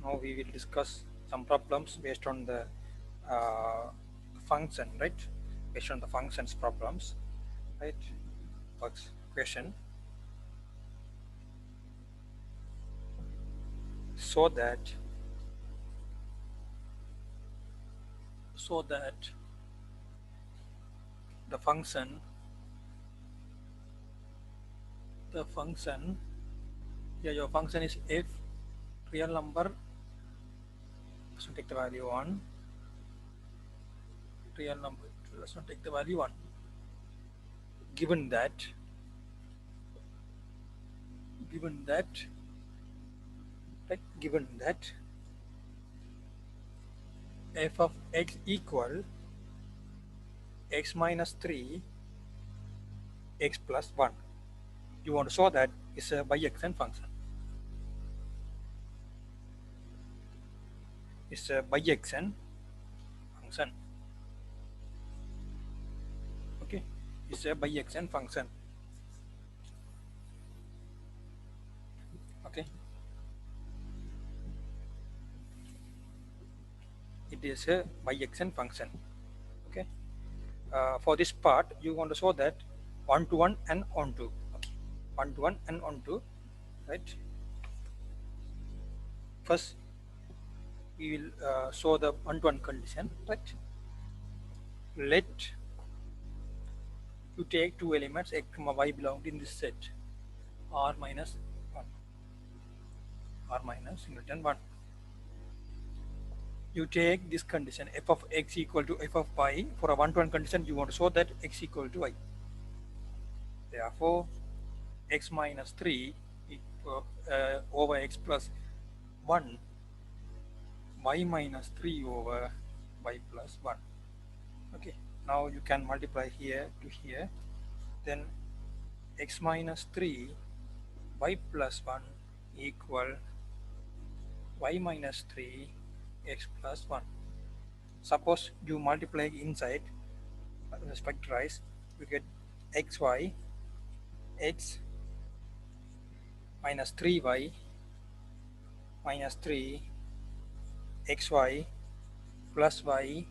Now we will discuss some problems based on the function, right? Based on the functions problems, right? First question. So that the function yeah, your function is if real number, so take the value 1, real number does not take the value 1, given that given that f of x equal x minus 3 x plus 1. You want to show that it's a biexcent function. It's a biexcent function. Okay, it's a biexcent function. Okay, it is a biexcent function. Okay, for this part you want to show that 1 to 1 and on to. Okay, 1 to 1 and on to, right? First we will show the 1 to 1 condition, right? Let you take two elements x, y belong in this set r minus 1, r minus singleton 1. You take this condition f of x equal to f of y. For a 1 to 1 condition you want to show that x equal to y. Therefore x minus 3 equal, over x plus 1, y minus 3 over y plus 1. Okay, now you can multiply here to here, then x minus 3 y plus 1 equal y minus 3 x plus 1. Suppose you multiply inside, factorize, you get xy x minus 3y minus 3 xy plus y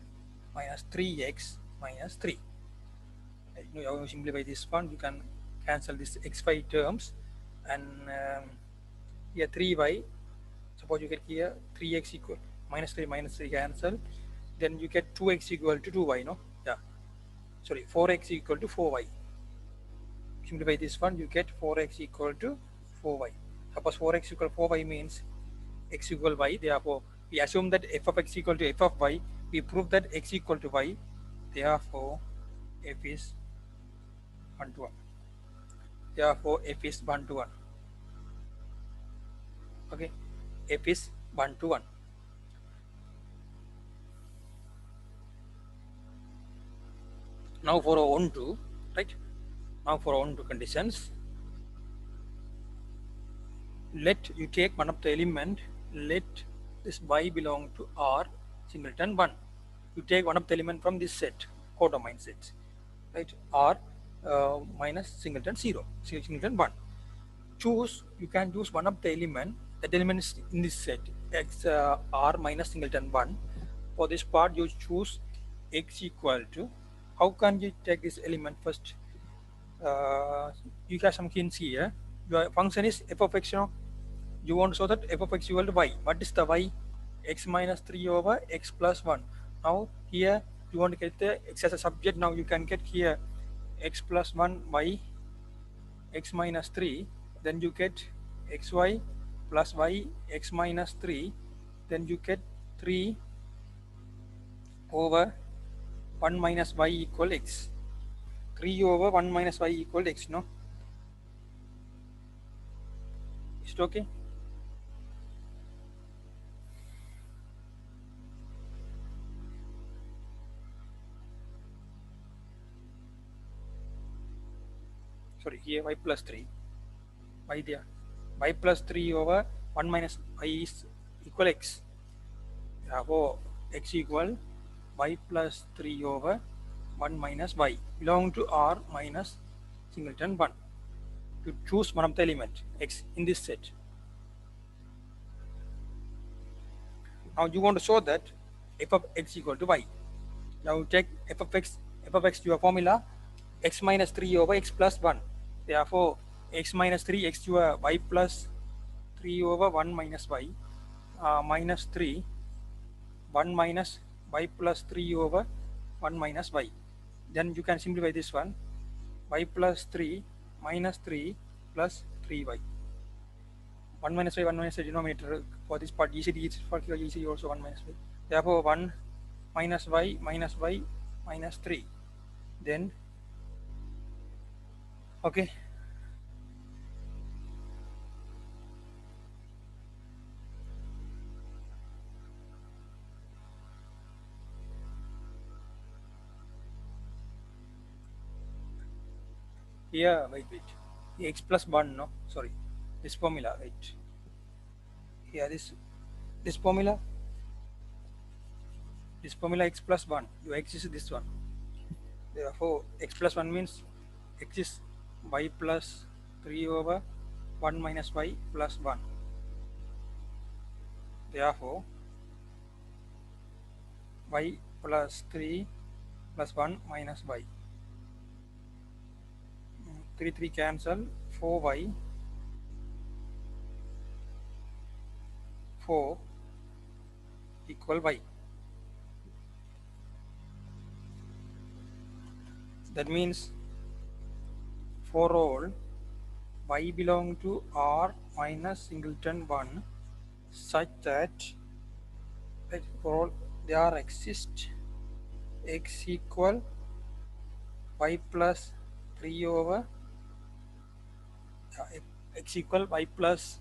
minus 3x minus 3. You simplify this one, you can cancel this xy terms, and here 3y, suppose you get here 3x equal minus 3 cancel, then you get 2x equal to 2y, no? Yeah, sorry, 4x equal to 4y. Simplify this one, you get 4x equal to 4y. Suppose 4x equal to 4y means x equal y, therefore we assume that f of x equal to f of y. We prove that x equal to y, therefore f is 1 to 1. Therefore f is 1 to 1. Okay, f is 1 to 1. Now for a 1 to, right? Now for 1 to conditions, let you take one of the element, let this y belong to R singleton 1. You take one of the element from this set, codomain set, right? R minus singleton 0, singleton 1. Choose, you can choose one of the element, that element is in this set, x R minus singleton 1. For this part you choose x equal to, how can you take this element first? You have some hints here. Your function is f of x, you know. You want to show that f of x equal to y. What is the y? X minus 3 over x plus 1. Now here you want to get the x as a subject. Now you can get here x plus 1 y x minus 3. Then you get xy plus y x minus 3. Then you get 3 over 1 minus y equal x. 3 over 1 minus y equal x, no? Is it okay? Sorry, here y plus 3, y there, y plus 3 over 1 minus y is equal x. Therefore x equal y plus 3 over 1 minus y belong to R minus singleton 1. You choose one of the element x in this set. Now you want to show that f of x equal to y. Now you take f of x to your formula x minus 3 over x plus 1. Therefore, x minus 3 x to a y plus 3 over 1 minus y minus 3 1 minus y plus 3 over 1 minus y. Then you can simplify this one, y plus 3 minus 3 plus 3y. 1 minus y, 1 minus the denominator for this part, GCD is for here, GCD also 1 minus y. Therefore, 1 minus y minus 3. Then, okay, here, wait, x plus 1, no, sorry, this formula, wait, here, this formula x plus 1, your x is this one. Therefore, x plus 1 means x is y plus 3 over 1 minus y plus 1. Therefore, y plus 3 plus 1 minus y. 3 cancel, 4y 4 equal y. That means for all y belong to R minus singleton 1 such that for all there exists x equal y plus 3 over x equal y plus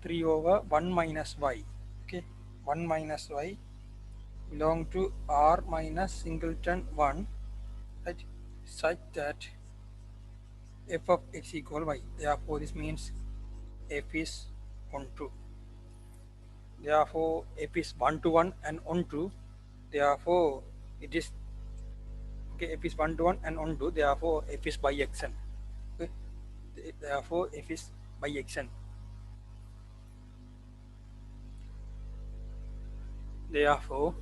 3 over 1 minus y. Okay, 1 minus y belong to R minus singleton 1, right, such that f of x equal y. Therefore, this means f is 1 to. Therefore, f is 1 to 1 and 1 to. Therefore, it is okay. F is 1 to 1 and 1 to. Therefore, f is by xn. Okay. Therefore, f is by xn. Therefore,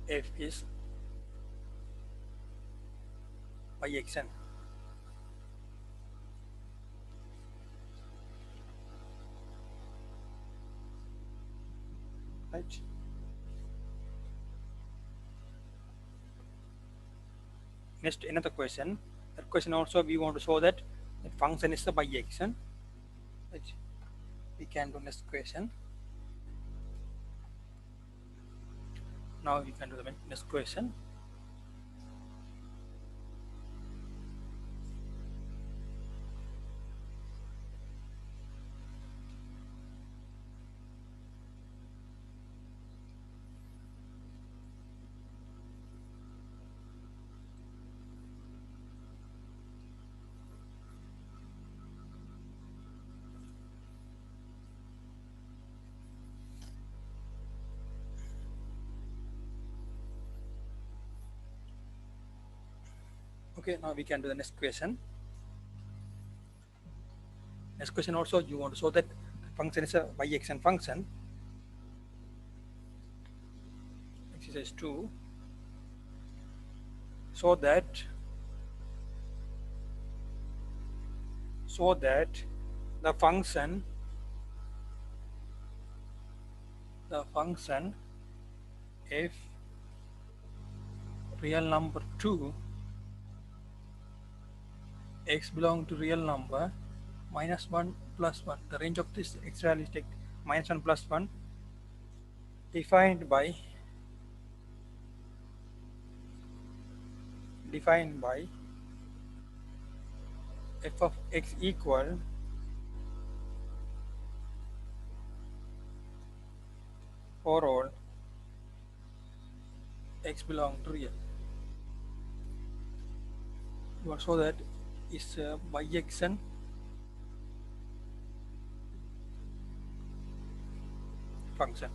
f is by xn. Right. Next, another question. That question also we want to show that the function is by xn. Right. We can do next question. Now we can do the next question. Okay, now we can do the next question. Next question also you want to show that the function is a by xn function. Exercise 2. So that the function f real number 2 x belong to real number minus 1 plus 1. The range of this x value is take minus 1 plus 1 defined by f of x equal for all x belong to real. You will show that is by xn function.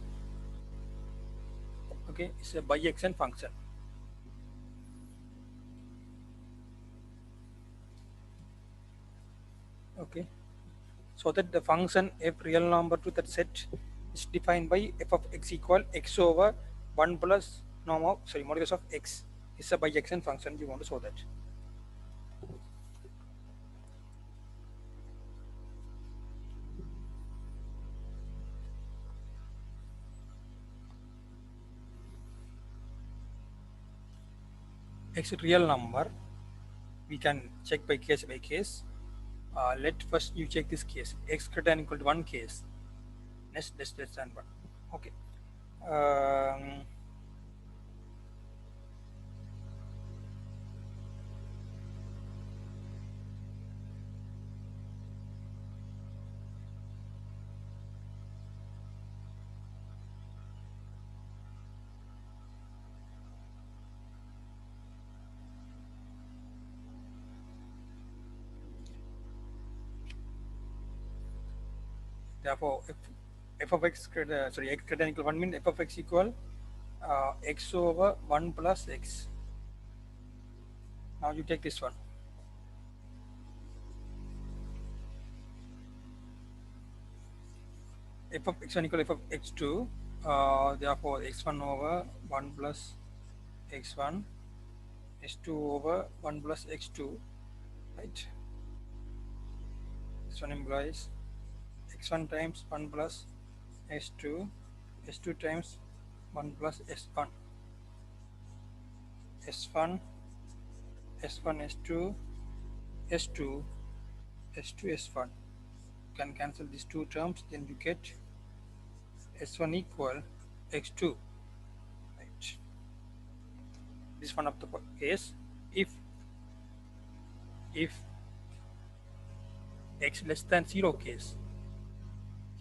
Okay, it's a by xn function. Okay, so that the function f real number to that set it's defined by f of x equal x over 1 plus norm of modulus of x is a bijection function. You want to show that. X real number, we can check by case by case. Let first you check this case, x greater than equal to 1 case, next less than 1. Okay. um, Therefore f of x greater, x greater than equal to 1 means f of x equal x over 1 plus x. Now you take this one, f of x1 equal f of x2, therefore x1 over 1 plus x1, x2 over 1 plus x2, right? This one implies x1 times 1 plus s2, s2 times 1 plus s1, s1, s1, s2, s2, s2, s1. You can cancel these two terms, then you get s1 equal x2, right? This one of the case. If x less than 0 case,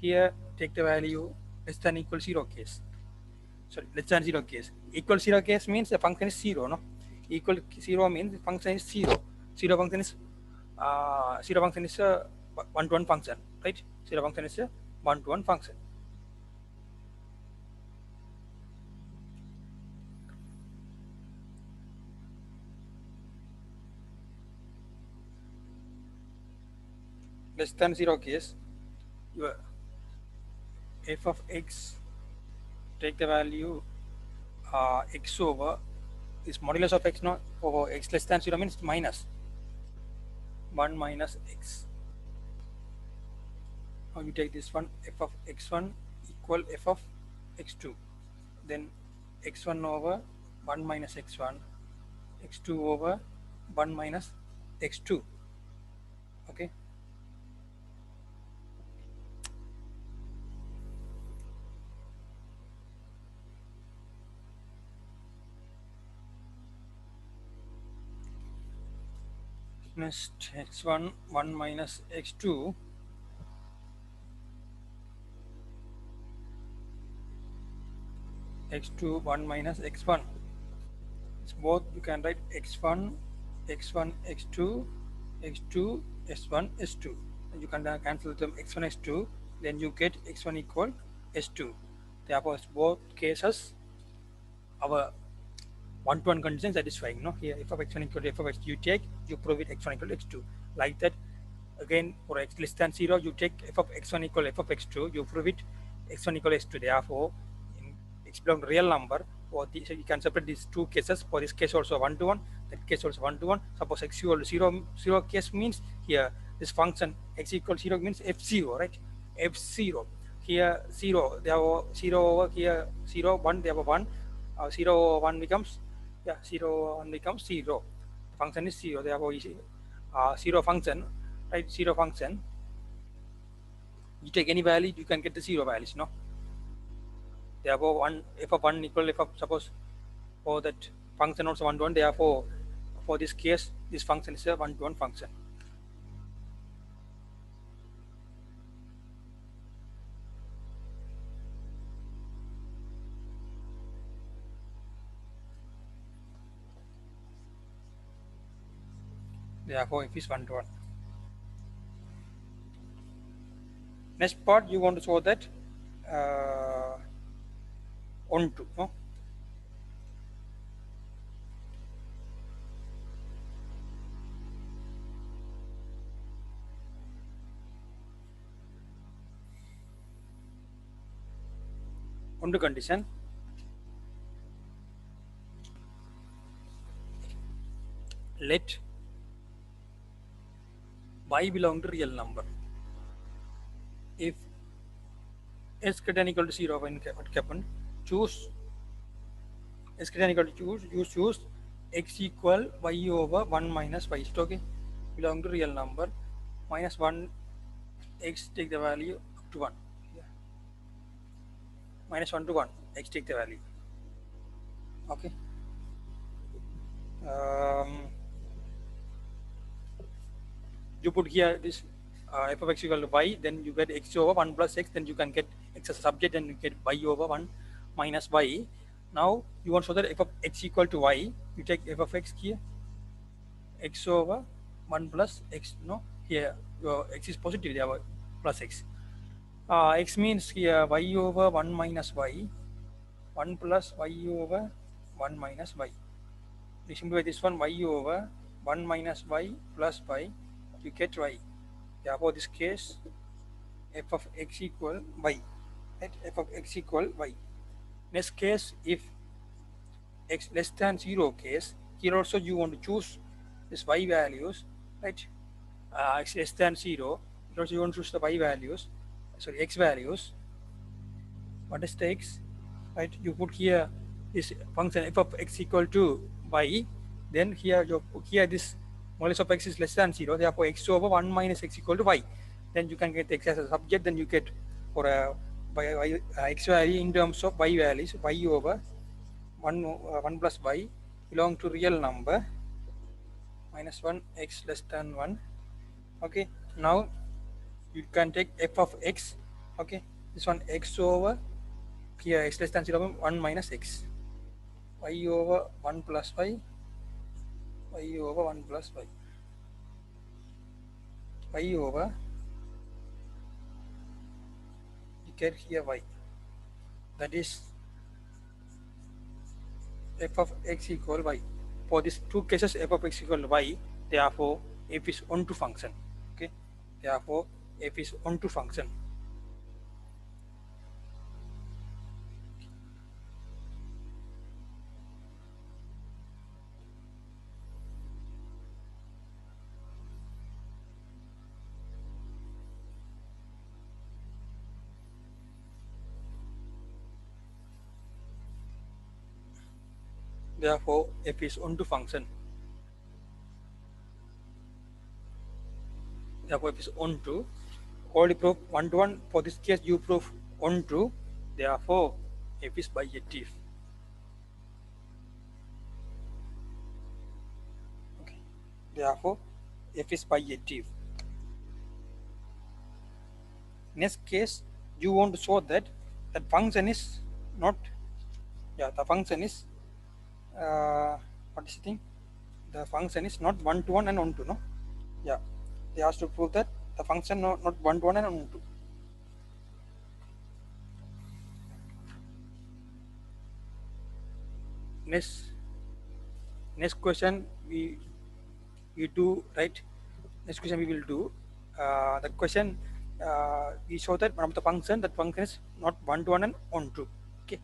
here take the value less than equal 0 case. Sorry, less than 0 case. Equal 0 case means the function is 0, no? Equal 0 means the function is 0. 0 function is 0 function is a one-to-one function, right? 0 function is a one-to-one function. Less than 0 case, your f of x, take the value x over is modulus of x, not over x less than 0 means minus 1 minus x. Now you take this one, f of x1 equal f of x2, then x1 over 1 minus x1, x2 over 1 minus x2. Okay. Next, x1 1 minus x2, x2 1 minus x1. It's both, you can write x1 x1 x2 x2 s1 s2, and you can cancel them x1 x2, then you get x1 equal s2. Therefore both cases our one-to-one condition satisfying, no? Here f of x1 equal to f of x, you take, you prove it x1 equal to x2. Like that again, for x less than 0, you take f of x1 equal f of x2, you prove it x1 equal x2. Therefore in x belong to real number, or so you can separate these two cases. For this case also 1-to-1, that case also 1-to-1. Suppose x equal to 0 case means here this function x equal 0 means f0, right? F0 here 0, they have 0 over here 0 1, they have a 1, 0 over 1 becomes 0 1 becomes 0. Function is 0, therefore 0 function, right? 0 function, you take any value, you can get the 0 values, no? Therefore 1 f of 1 equal f of, suppose for that function also 1-to-1, therefore for this case this function is a 1-to-1 function. Therefore f is 1-to-1. Next part, you want to show that onto, no? on the condition let y belong to real number. If s greater than equal to 0, when what happened, choose s greater than equal to choose x equal y over 1 minus y. Is it okay? Belong to real number. Minus 1 x take the value up to 1. Yeah. Minus 1 to 1 x take the value. Okay. Um, you put here this f of x equal to y, then you get x over 1 plus x, then you can get x as a subject, and you get y over 1 minus y. Now you want to show that f of x equal to y, you take f of x here, x over 1 plus x. No, here your x is positive, there are plus x. X means here y over 1 minus y, 1 plus y over 1 minus y. You simplify this one, y over 1 minus y plus y, you get y. Therefore, this case f of x equal y. Right? F of x equal y. Next case, if x less than 0 case, here also you want to choose this y values, right? X less than 0, here also you want to choose the y values, sorry, x values. What is the x? Right? You put here this function f of x equal to y, then here you put here this modulus of x is less than 0, therefore x over 1 minus x equal to y. Then you can get x as a subject, then you get for a x value in terms of y values, y over 1 plus y belong to real number, minus 1 x less than 1. Okay, now you can take f of x. Okay, this one x over here x less than 0, 1 minus x, y over 1 plus y, y over 1 plus y, y over, you get here y, that is f of x equal y. For these two cases f of x equal y, therefore f is onto function. Okay, therefore f is onto function. Therefore f is onto function. Therefore f is onto. Already proof 1 to 1. For this case you prove onto. Therefore f is bijective. Okay. Therefore f is bijective. Next case, you want to show that that function is not, yeah, the function is what is the thing, the function is not 1 to 1 and 1 to, no, yeah, they has to prove that the function not 1 to 1 and 1 to. Next question we do, right? Next question we will do the question, we show that one of the function, that function is not 1 to 1 and 1 to. Okay.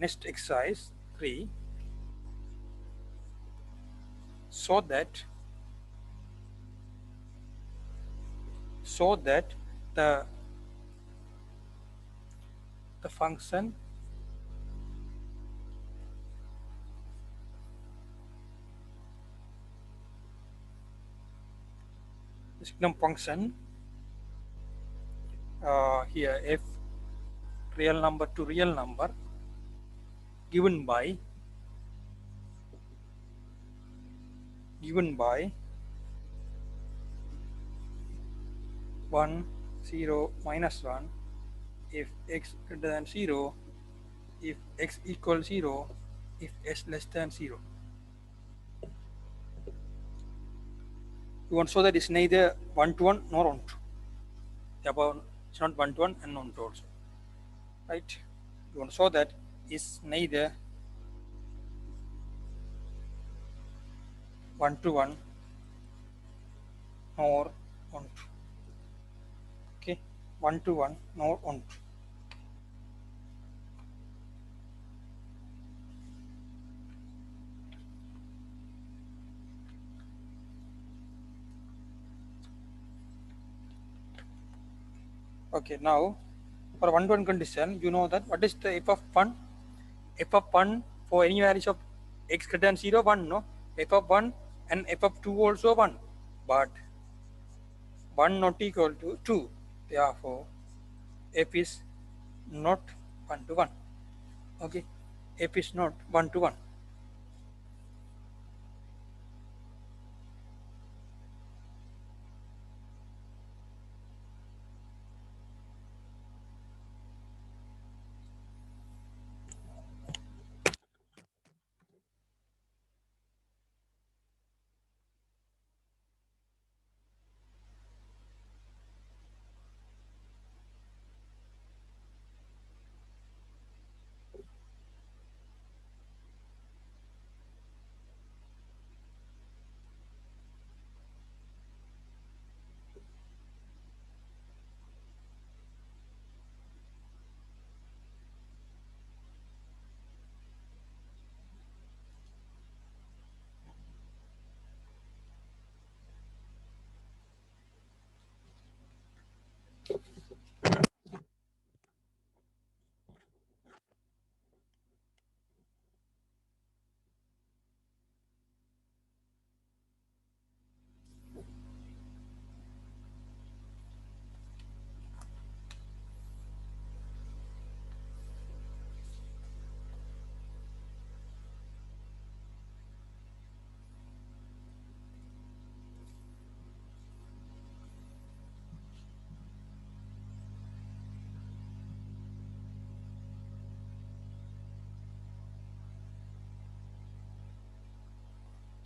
Next exercise 3, so that the function the signum function here f real number to real number given by 1 0 minus 1 if x greater than 0, if x equals 0, if s less than 0. You want to show that it's neither 1 to 1 nor 1 to. Therefore, it's not 1 to 1 and 1 to also. Right? You want to show that it's neither 1 to 1 nor 1 to. 1 to 1, not 1 to. Okay, now for 1 to 1 condition, you know that what is the f of 1? F of 1 for any values of x greater than 0, 1, no? F of 1 and f of 2 also 1. But 1 not equal to 2. Therefore, f is not 1 to 1. Okay, f is not 1 to 1.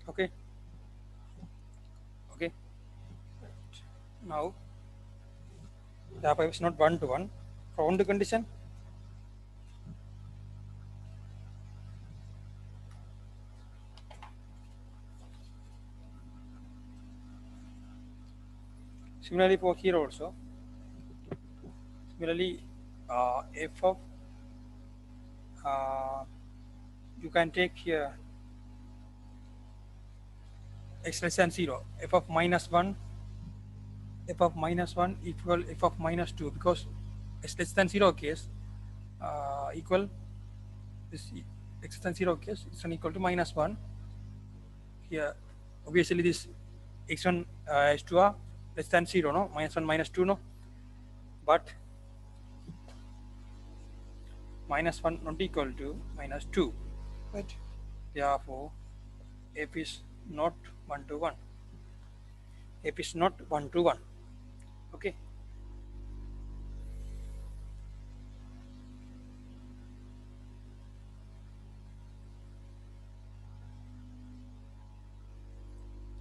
Okay, okay. Now, therefore, f is not 1 to 1. For 1 to condition, similarly for here also, similarly, f of you can take here x less than 0, f of minus 1, f of minus 1 equal f of minus 2, because x less than 0 case equal this x less than 0 case is equal to minus 1. Here, obviously, this x1 h2 less than 0, no? Minus 1, minus 2, no? But minus 1 not equal to minus 2, right? Therefore, f is not 1 to 1. F is not 1 to 1. Okay.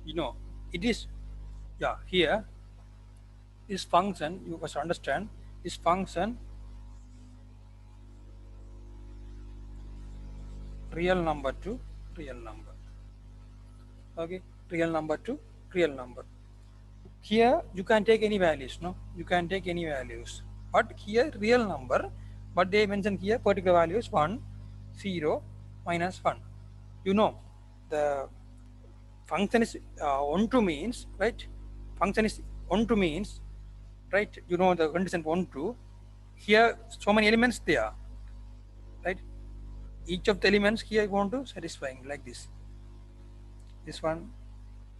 You know, it is, yeah, here, this function, you must understand, this function real number to real number. Okay, real number to real number. Here you can take any values, no? You can take any values. But here real number, but they mention here particular values 1, 0, minus 1. You know, the function is onto means, right? Function is onto means, right? You know the condition onto. Here so many elements there, right? Each of the elements here want to satisfying like this. This one.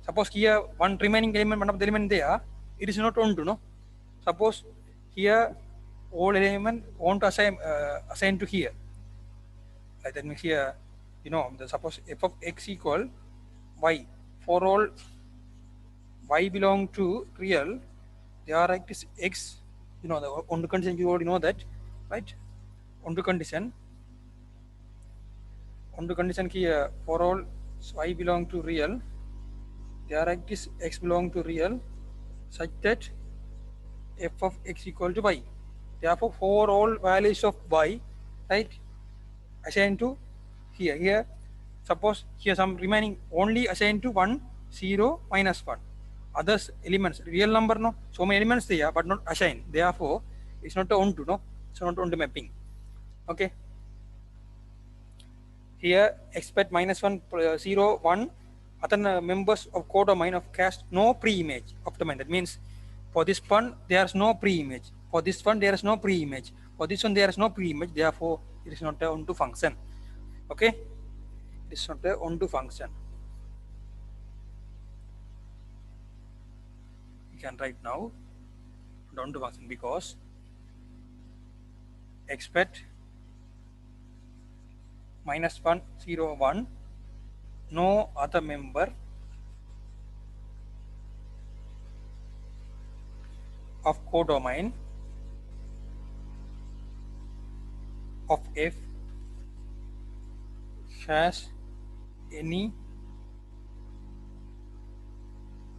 Suppose here one remaining element, one of the element there, it is not onto, no? Suppose here all element want to assign to here. Like that means here, you know, the suppose f of x equal y. For all y belong to real, they are like this x, you know, the onto condition, you already know that, right? Onto condition here, for all y belong to real, they are like this x belong to real, such that f of x equal to y. Therefore, for all values of y, right, assigned to here, suppose here some remaining only assigned to 1, 0, minus 1. others elements real number, no, so many elements there but not assigned, therefore it's not a onto, no, so not onto mapping. Okay, here expect minus 1 0 1 other members of codomain of cast no pre-image of domain. That means for this one there is no pre-image, for this one there is no pre-image, for this one there is no pre-image, therefore it is not a onto function. Okay, it is not a onto function. You can write now onto function because expect minus 1 0 1 no other member of codomain of f has any,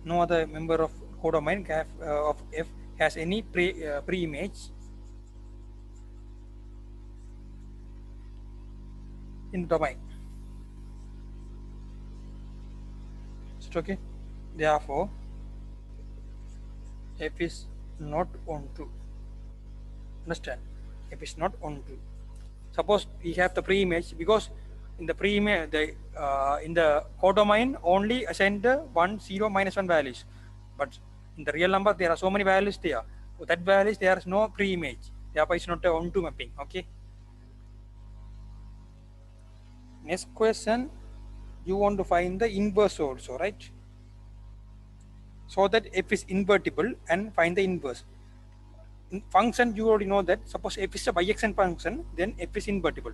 no other member of codomain of f has any pre-image in domain. Is it okay? Therefore f is not onto. Understand? F is not onto. Suppose we have the pre-image, because in the pre-image, in the codomain only assign the 1 0 minus 1 values, but in the real number there are so many values there. So that values there is no pre-image, therefore it's not a onto mapping. Okay. Next question, you want to find the inverse also, right? So that f is invertible and find the inverse. In function you already know that suppose f is a biexcellent function, then f is invertible.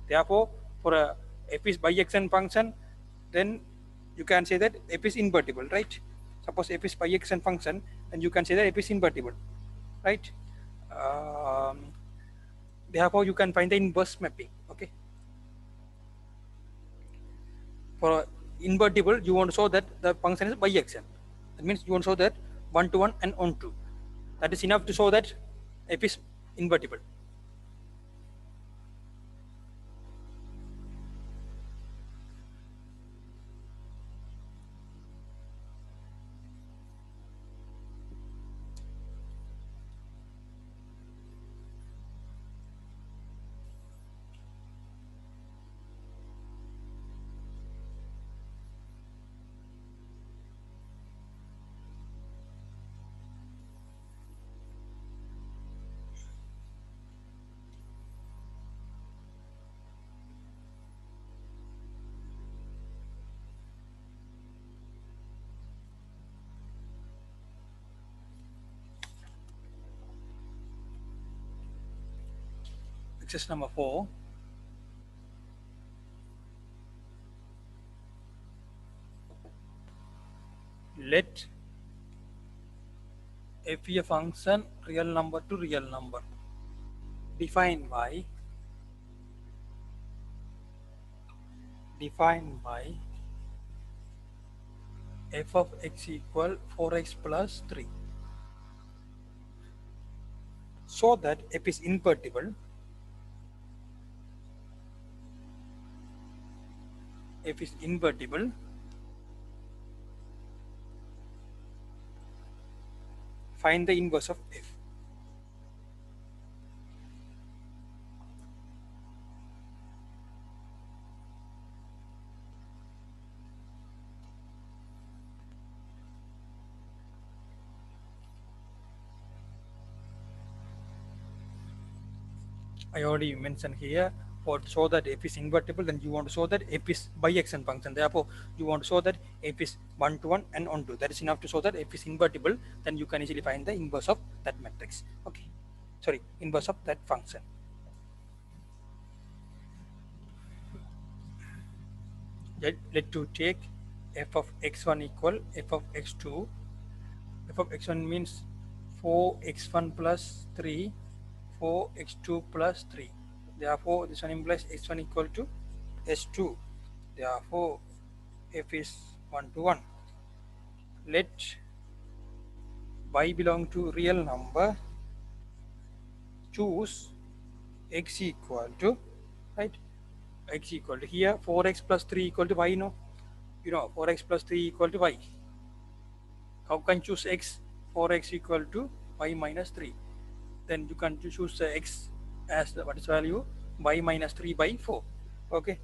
Therefore for a f is biexcellent function, then you can say that f is invertible, right? Suppose f is biexcellent function, then you can say that f is invertible, right? Therefore you can find the inverse mapping. Okay, for invertible you want to show that the function is biexcellent. That means you want to show that 1 to 1 and on 2. That is enough to show that f is invertible. Exercise number 4. Let f be a function real number to real number defined by f of x equal 4x plus 3, so that f is invertible. F is invertible find the inverse of f. I already mentioned here, for to show that f is invertible, then you want to show that f is biexcellent function. Therefore, you want to show that f is 1 to 1 and on 2. That is enough to show that f is invertible. Then you can easily find the inverse of that matrix. Okay, sorry, inverse of that function. Let to take f of x1 equal f of x2. F of x1 means 4x1 plus 3, 4x2 plus 3. Therefore, this one implies x1 equal to s2. Therefore, f is 1 to 1. Let y belong to real number. Choose x equal to, right? X equal to, here 4x plus 3 equal to y, no? You know 4x plus 3 equal to y. How can choose x? 4x equal to y minus 3. Then you can choose the x as the what is value? Y minus 3 by 4. Okay,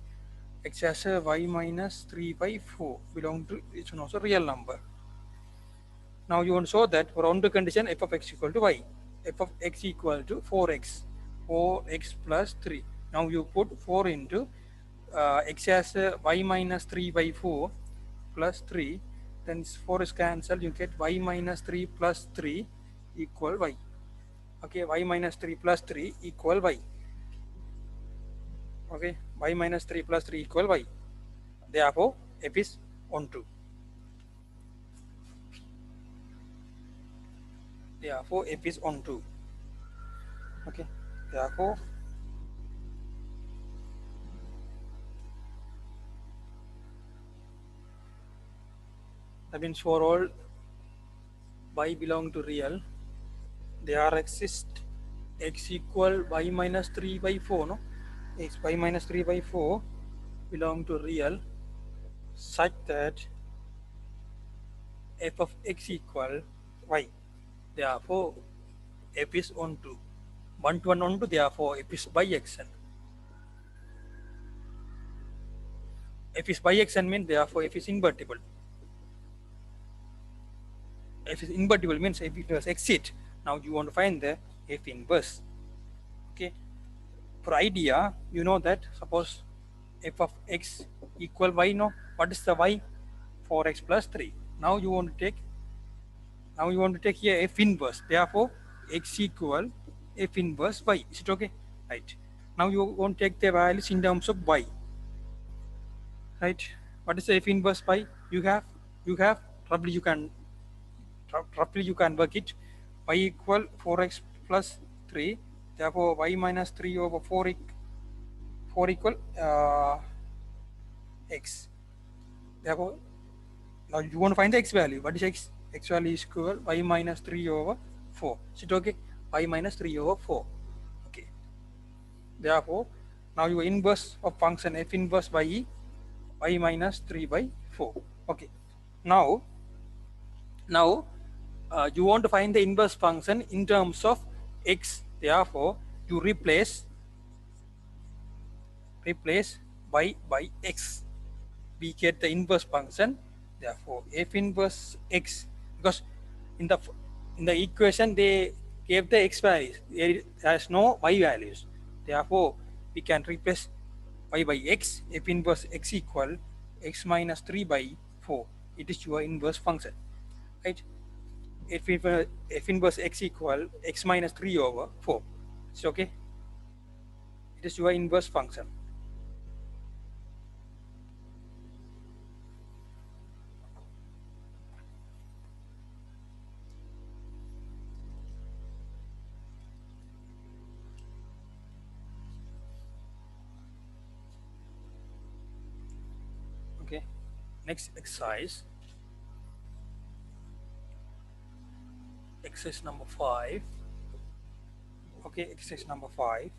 x as a y minus 3 by 4 belong to, it's also real number. Now you want to show that for boundary condition f of x equal to y. F of x equal to 4x. 4x plus 3. Now you put 4 into x as y minus 3 by 4 plus 3. Then 4 is cancelled. You get y minus 3 plus 3 equal y. Okay, y minus 3 plus 3 equal y. Okay, y minus 3 plus 3 equal y. Therefore, f is 1, 2. Therefore, f is 1, 2. Okay, therefore, that means for all y belong to real, there exist x equal y minus 3 by 4, no? X y minus 3 by 4 belong to real such that f of x equal y. Therefore, f is 1, 2. 1 to 1 on 2, therefore f is bi-xn. F is bi-xn means therefore f is invertible. F is invertible means f inverse exit. Now you want to find the f inverse. Okay. For idea, you know that suppose f of x equal y, no? What is the y? 4x plus 3. Now you want to take here f inverse. Therefore, x equal f inverse y. Is it okay? Right. Now you want to take the values in terms of y. Right. What is the f inverse y? You have roughly you can work it. Y equal 4x plus 3. Therefore, y minus 3 over 4 equal x. Therefore, now you want to find the x value. What is x? X value is equal y minus 3 over 4. Is it okay? Y minus 3 over 4. Okay. Therefore, now your inverse of function f inverse y minus 3 by 4. Okay. Now you want to find the inverse function in terms of x. Therefore, you replace y by x. We get the inverse function. Therefore, f inverse x, because in the equation they gave the x values. There has no y values. Therefore, we can replace y by x. F inverse x equal x minus 3 by 4. It is your inverse function, right? F inverse x equal x minus 3 over 4. It's okay. It is your inverse function. Okay. Next exercise number 5. Okay, exercise number 5.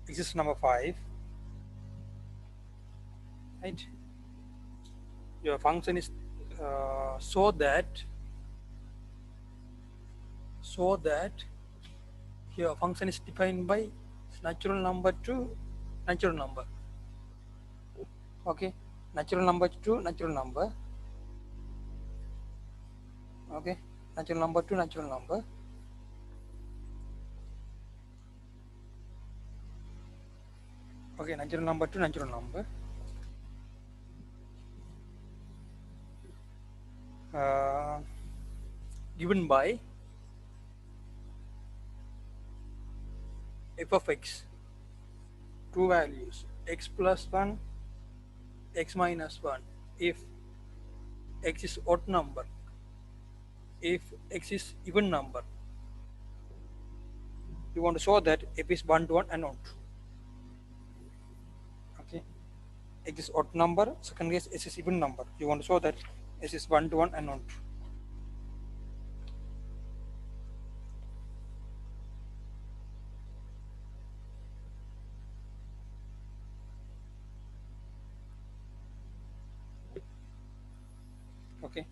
Exercise number 5. Right. Your function is so that your function is defined by natural number to natural number. Okay, natural number to natural number. Okay, natural number to natural number. Okay, natural number to natural number. Uh, Given by f of x, two values, x plus 1, x minus 1. If x is odd number, if x is even number, you want to show that f is 1 to 1 and not. Okay, x is odd number, second case s is even number, you want to show that s is 1 to 1 and not. Okay,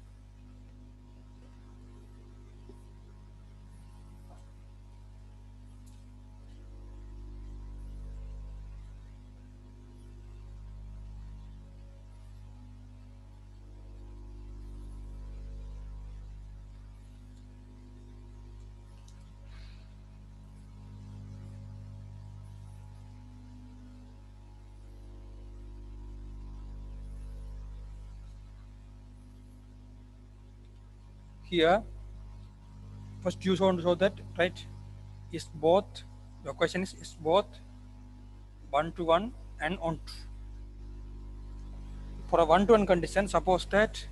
here first you want to show that, right, is both, your question is both 1 to 1 and on. For a 1 to 1 condition, suppose that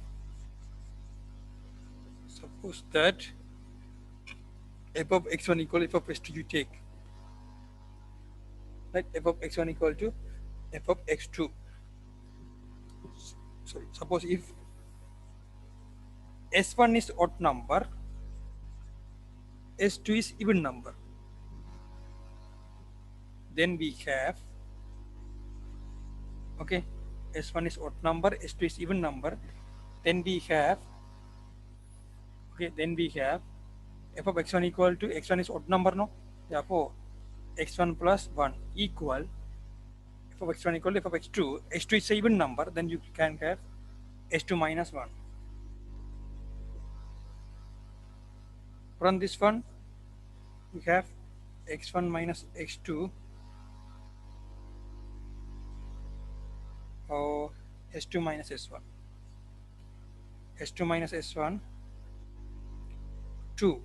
f of x1 equal f of x2 you take, right, f of x1 equal to f of x2. Sorry, suppose if s1 is odd number, s2 is even number, then we have, okay, s1 is odd number, s2 is even number, then we have, okay, then we have f of x1 equal to, x1 is odd number, no, therefore x1 plus 1 equal f of x1 equal to f of x2. x2 is a even number, then you can have s2 minus 1. From this one, we have x1 minus x2 or s2 minus s1. s2 minus s1, 2.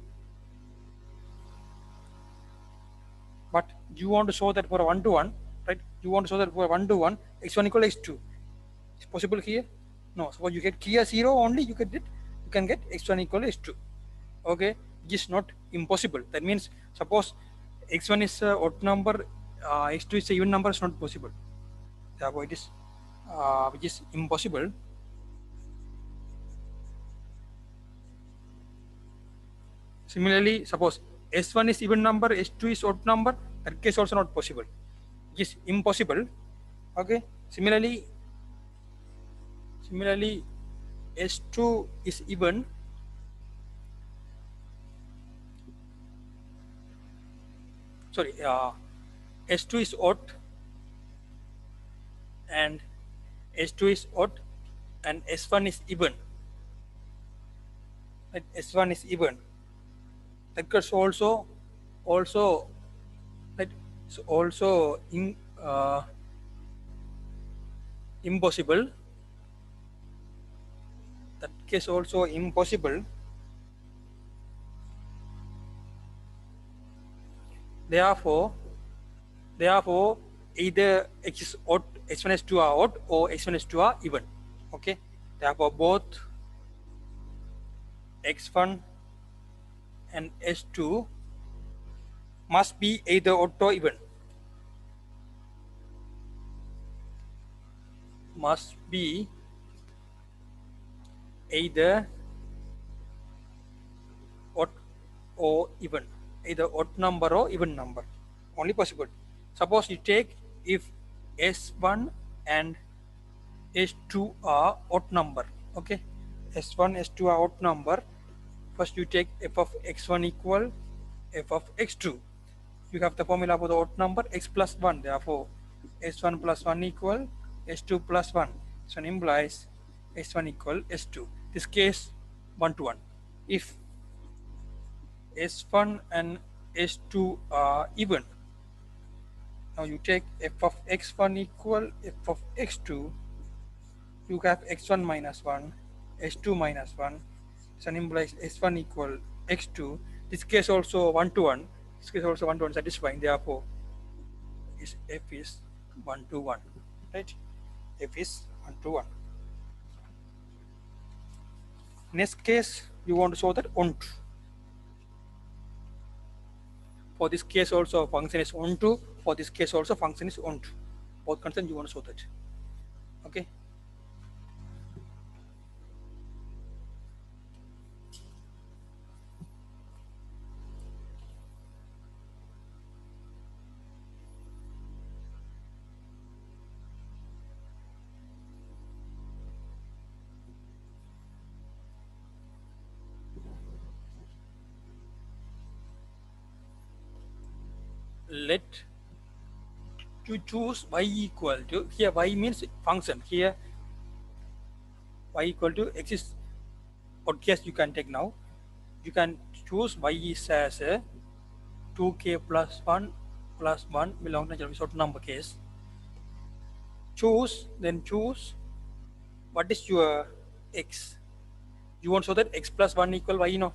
But you want to show that for a 1 to 1, right? You want to show that for a 1 to 1, x1 equal to x2. Is possible here? No. So you get here 0 only, you can get x1 equal to x2. Okay, it is not impossible. That means suppose x1 is a odd number, x2 is a even number, is not possible. Therefore, it is which is impossible. Similarly, suppose s1 is even number, s2 is odd number, that case also not possible. It is impossible. Okay. Similarly, s2 is even, sorry, s2 is odd and s2 is odd and s1 is even. Right? S1 is even. That case also right, so also impossible. That case also impossible. Therefore, either x is odd, x1 s2 are odd or x1 s2 are even. Okay. Therefore, both x1 and s2 must be either odd or even. Must be either odd or even, either odd number or even number, only possible. Suppose you take if s1 and s2 are odd number, okay, s1 s2 are odd number, first you take f of x1 equal f of x2. You have the formula for the odd number x plus 1, therefore s1 plus 1 equal s2 plus 1, so it implies s1 equal s2. This case 1 to 1. If s1 and s2 are even, Now you take f of x1 equal f of x2. You have x1 minus 1, x2 minus 1. So implies s1 equal x2. This case also 1 to 1. This case also 1 to 1 satisfying. Therefore, f is 1 to 1. Right? F is 1 to 1. Next case, you want to show that onto. For this case also function is onto. For this case also function is onto. Both conditions you want to show that. Okay. Let to choose y equal to, here y means function, here y equal to x is what case you can take now. You can choose y is as a 2k plus 1 plus 1 belong to natural short number case. Choose what is your x. You want so that x plus 1 equal y,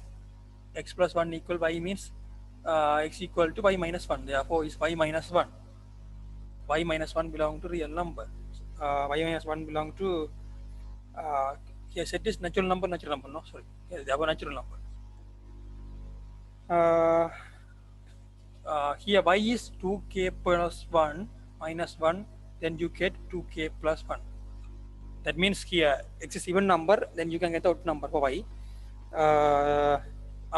x plus 1 equal y means x equal to y minus 1. Therefore is y minus 1. Y minus 1 belong to real number. Y minus 1 belong to here set is natural number, no, sorry. Here they have a natural number. Here y is 2k plus 1 minus 1, then you get 2k plus 1. That means here x is even number, then you can get the odd number for y.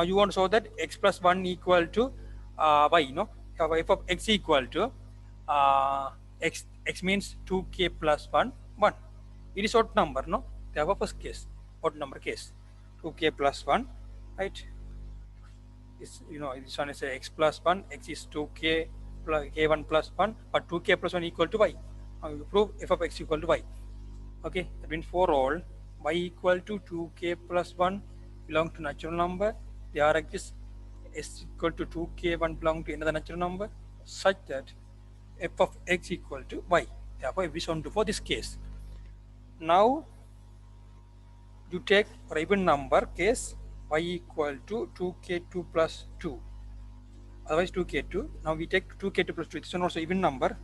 You want to show that x plus 1 equal to y, no? F of x equal to x means 2k plus 1, 1. It is odd number, no? Therefore first case, odd number case, 2k plus 1, right? This one is x plus 1, x is 2k plus k1 plus 1, but 2k plus 1 equal to y. Now you prove f of x equal to y. Okay, that means for all y equal to 2k plus 1 belong to natural number, the Rx is s equal to 2k1 belong to another natural number, such that f of x equal to y. Therefore, f is onto for this case. Now you take for even number case y equal to 2k2 plus 2, otherwise 2k2. Now we take 2k2 plus 2. This one also even number,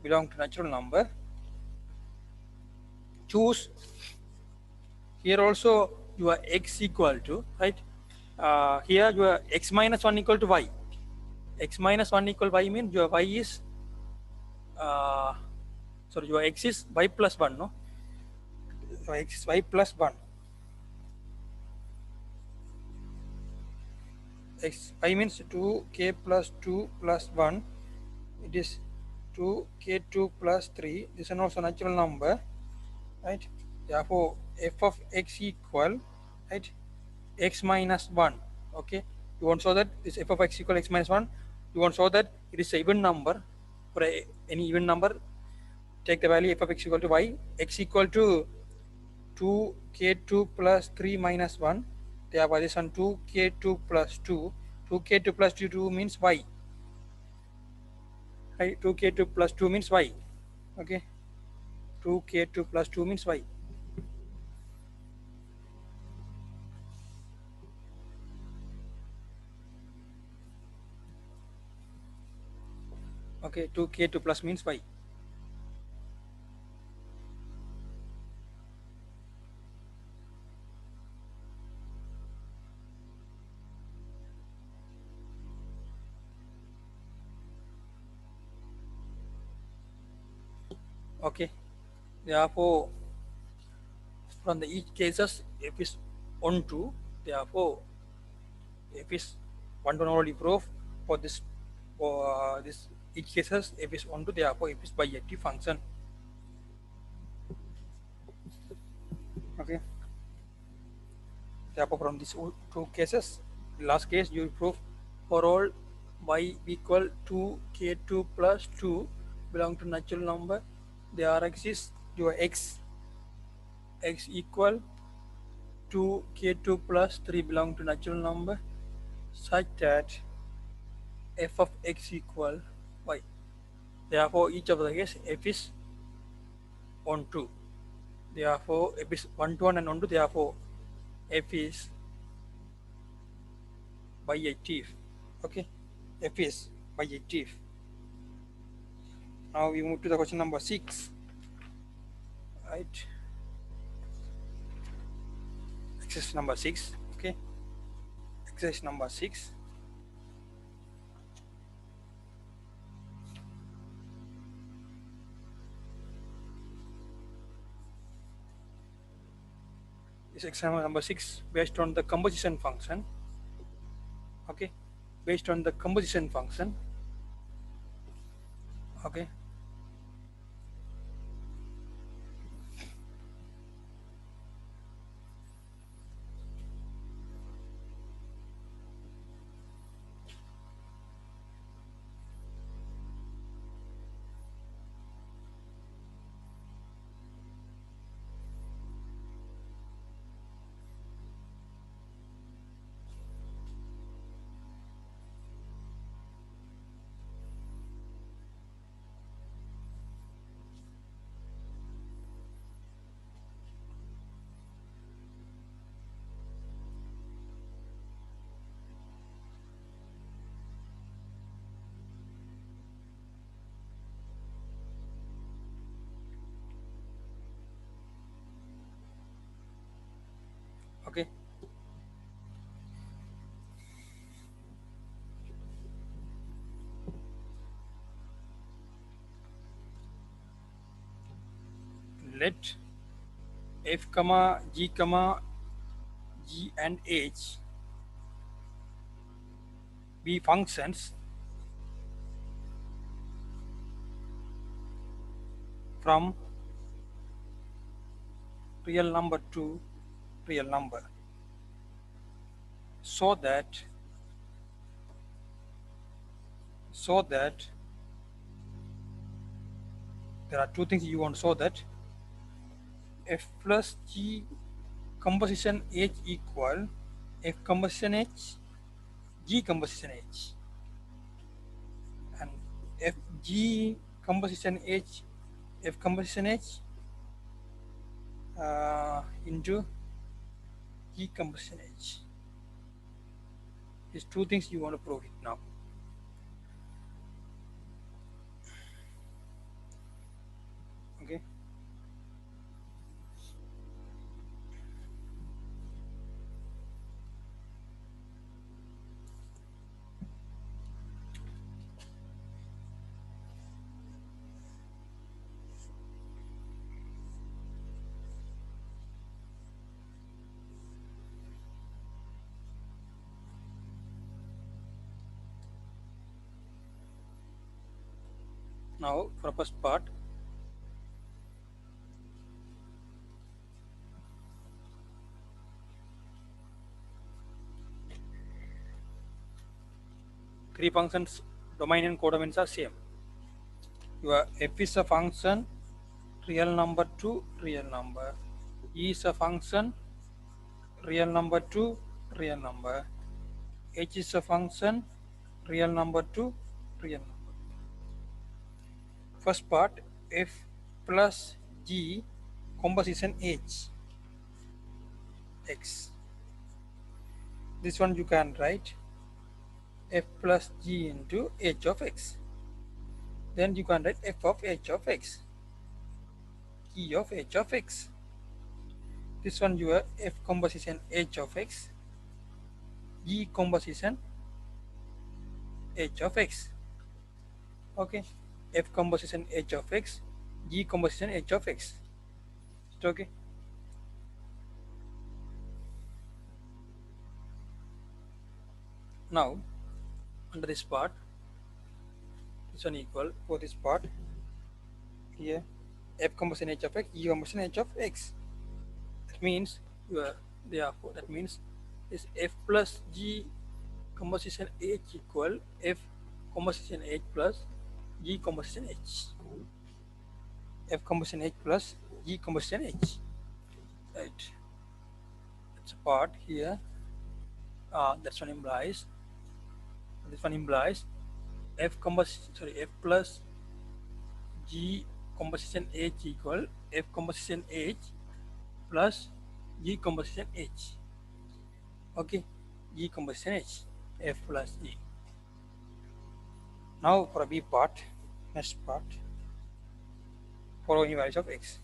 belong to natural number. Choose here also your x equal to, right? Here your x minus 1 equal to y. X minus 1 equal to y means your y is sorry, your x is y plus 1, no? Your x is y plus 1. X y means 2k plus 2 plus 1. It is 2k2 plus 3. This is also natural number, right? Therefore f of x equal, right, x minus 1. Okay, you want to show that this f of x equal x minus 1. You want to show that it is an even number. For any even number, take the value f of x equal to y. X equal to 2k2 plus 3 minus 1. Therefore this one 2k2 plus 2. 2k2 plus 2 means y. Right? 2k2 plus 2 means y. Okay, 2k2 plus 2 means y. Okay, 2k2 plus means y. Okay, therefore from the each cases f is onto, therefore f is 1 to already proof for this each cases f is onto, therefore f is bijective function. Okay, therefore from these two cases, last case you prove for all y equal to k2 plus 2 belong to natural number, the Rx is your x equal to k2 plus 3 belong to natural number, such that f of x equal y. Therefore, each of the case f is 1 2. Therefore, f is 1 to 1 and 1 2. Therefore, f is bijective. Okay, f is bijective. Now we move to the question number 6. Right, exercise number 6. Okay, exercise number 6. Is example number 6 based on the composition function. Okay, based on the composition function. Okay, okay. Let f comma g and h be functions from real number to real number, so that there are two things you want, so that f plus g composition h equal f composition h g composition h, and f g composition h f composition h into g composition h. These two things you want to prove it now. Okay, now for the first part, three functions domain and codomains are same. Your f is a function real number to real number, e is a function real number to real number, h is a function real number to real number. First part, f plus g composition h x. This one you can write f plus g into h of x. Then you can write f of h of x, e of h of x. This one you have f composition h of x, g composition h of x. Okay, f composition h of x, g composition h of x. Okay. Now under this part, this one equal for this part here, f composition h of x, g composition h of x. That means therefore that means is f plus g composition h equal f composition h plus g composition h. F composition h plus g composition h. Right. That's a part here. That's one implies. This one implies f plus G composition H equal F composition H plus G composition H. Okay, G composition H, F plus G. Now for B part, next part, following values of X.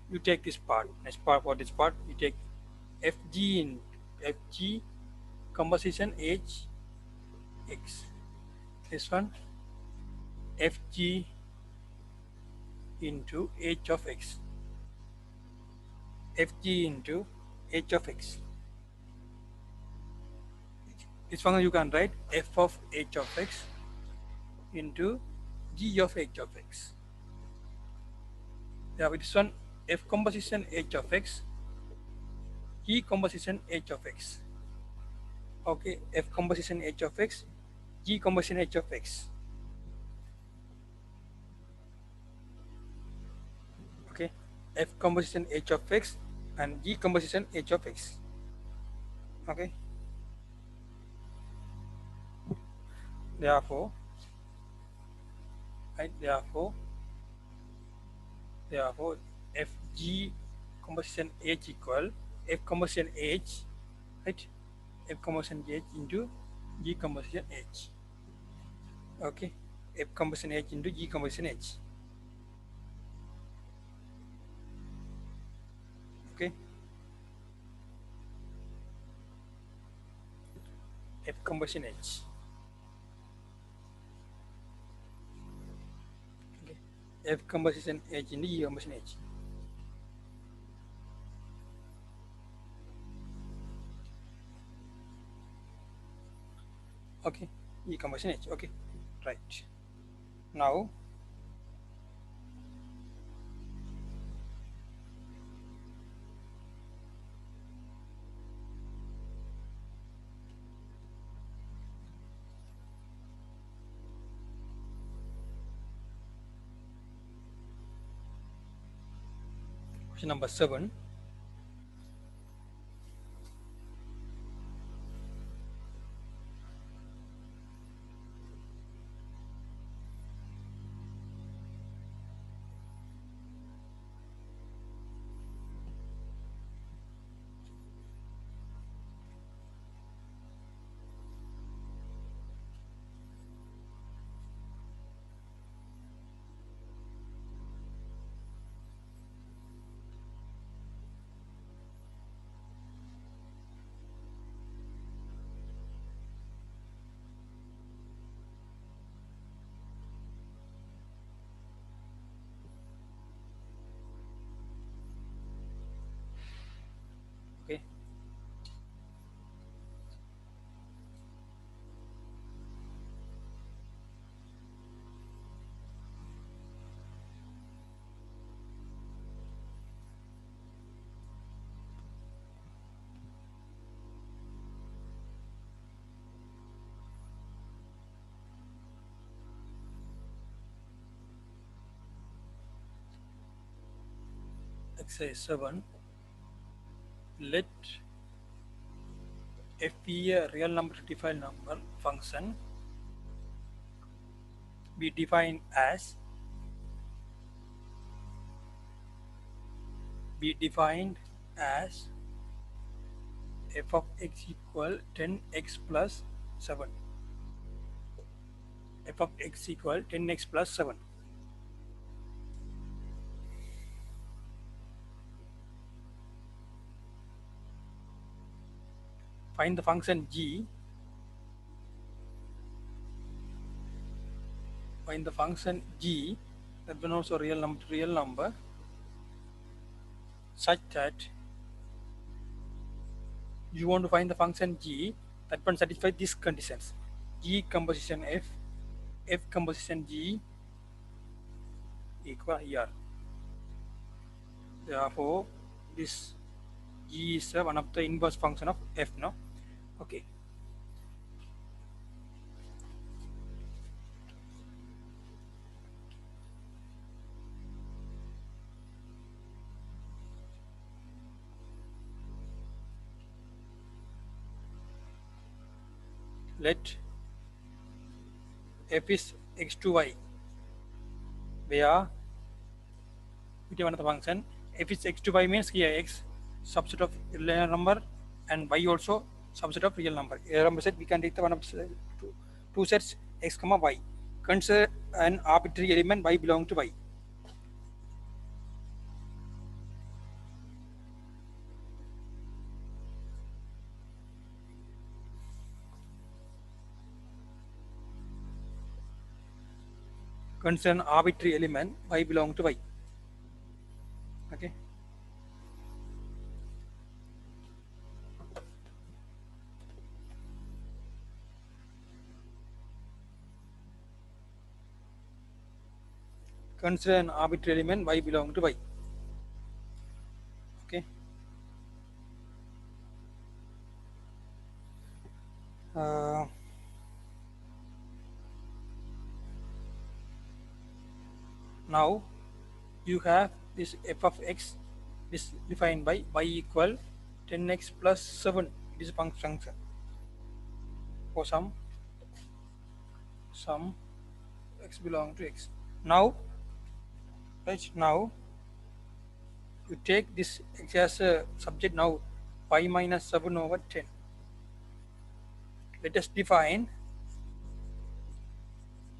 You take this part, next part for this part, you take Fg in Fg composition H X. This one Fg into H of X. Fg into H of X. This one you can write F of H of X into G of H of X. Yeah, with this one F composition H of X, G composition H of X. Okay, F composition H of X, G composition H of X. Okay, F composition H of X and G composition H of X. Okay, therefore, right, therefore Fg composition H equal F composition H, right, F composition H into G composition H. Okay, F composition H into G composition H. Okay, F composition H. Okay, F composition H into G composition H. Okay, G composition H. Okay, right. Now question number 7. Okay, exercise 7. Let f be a real number defined number function be defined as f of x equal 10x plus 7. F of x equal 10x plus 7. Find the function g. Find the function g, that one also real number such that you want to find the function g that one satisfy these conditions: g composition f, f composition g equal here. Therefore, this g is one of the inverse function of f. No, okay. Let f is x to y, where we take another function. If it's x to y means here x subset of real number and y also subset of real number. Remember set we can take the one of two sets x comma y. Consider an arbitrary element y belong to y. Consider an arbitrary element y belong to y. Okay. Consider an arbitrary element y belong to y. Okay. Now you have this f of x is defined by y equal 10x plus 7. It is a function for some x belong to x. Now, right now, you take this x as a subject. Now y minus 7 over 10. Let us define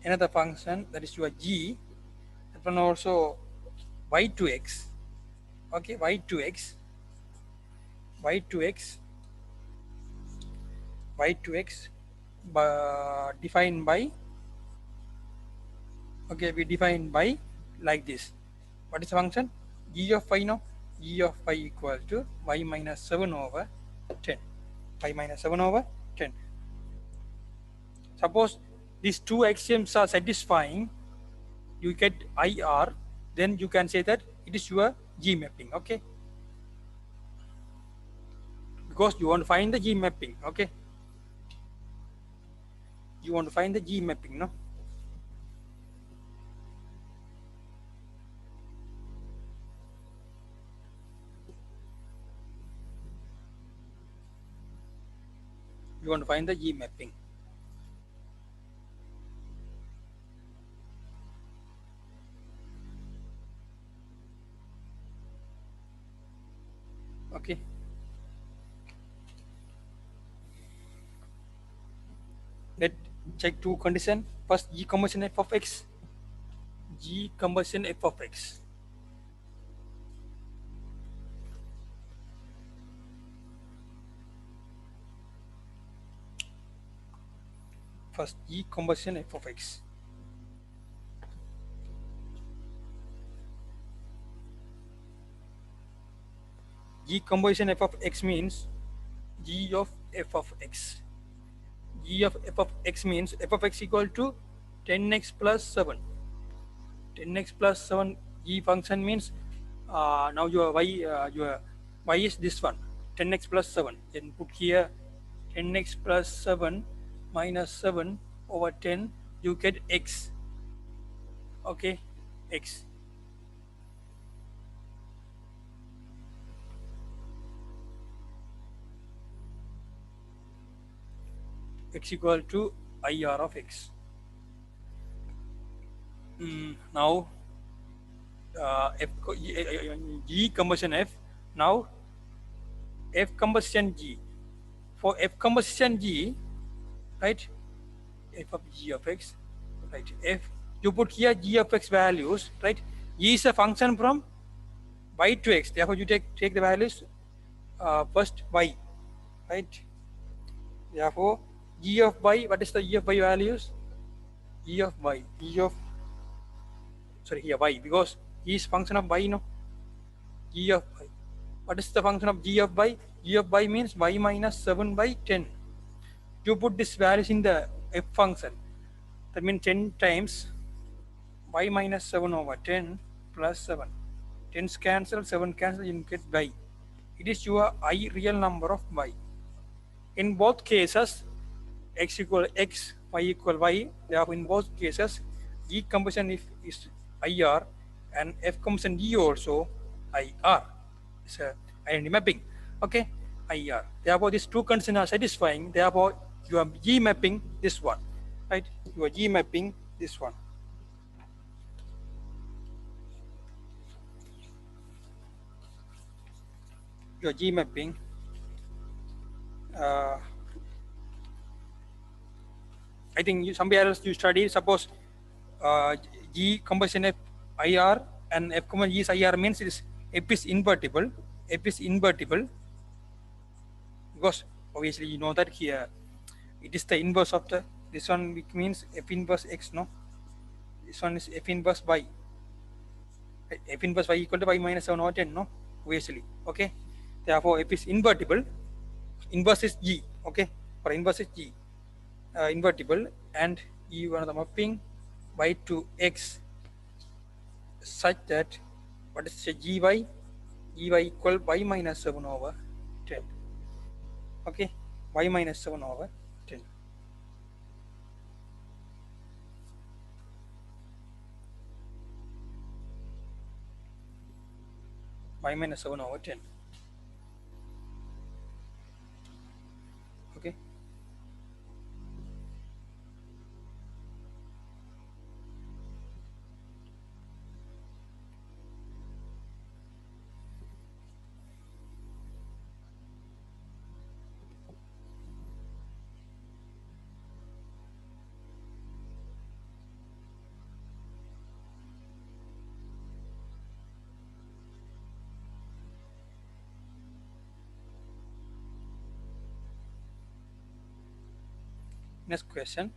another function, that is your g. That one also y to x. Okay, y to x defined by, okay, we define by like this. What is the function? G of y now? G of y equal to y minus 7 over 10. Y minus 7 over 10. Suppose these two axioms are satisfying, you get IR, then you can say that it is your G mapping, okay? Because you want to find the G mapping, okay? You want to find the G mapping, no? You want to find the G mapping. Okay. Let's check two conditions. First, G conversion f of x. G conversion f of x. First, G conversion f of x. G conversion f of x means G of f of x. G of f of x means f of x equal to 10x plus 7. 10x plus 7 G function means now your y is this one, 10x plus 7. Then put here 10x plus 7 minus 7 over 10, you get x. Okay, x. X equal to IR of x. Now G conversion f. Now f conversion G. For f conversion G, right? F of G of x, right? F, you put here G of x values, right? G is a function from y to x. Therefore, you take the values first y, right? Therefore, G of y. What is the G of y values? G of y. G of, sorry, here y, because G is function of y, no? G of y. What is the function of G of y? G of y means y minus 7 by 10. You put this values in the f function. That means 10 times y minus 7 over 10 plus 7. 10's cancel, 7 cancel, you get y. It is your I real number of y. In both cases, x equal x, y equal y. Therefore, in both cases, G conversion is IR and f conversion G also IR. It's a identity mapping. Okay, IR. Therefore, these two conditions are satisfying. Therefore, your G mapping this one, right? Your G mapping this one. Your G mapping, I think somewhere else you study, suppose G composition F IR and F comma G is IR means it is F is invertible. F is invertible because obviously you know that here it is the inverse of the this one, which means F inverse X. No, this one is F inverse Y. F inverse Y equal to Y minus 7 over 10. No, obviously. Okay. Therefore, F is invertible. Inverse is G. Okay. For inverse is G. Invertible, and you want the mapping Y to X such that what is the gy equal y minus 7 over 10. Okay, y minus 7 over 10. Y minus 7 over 10. Okay. Next question.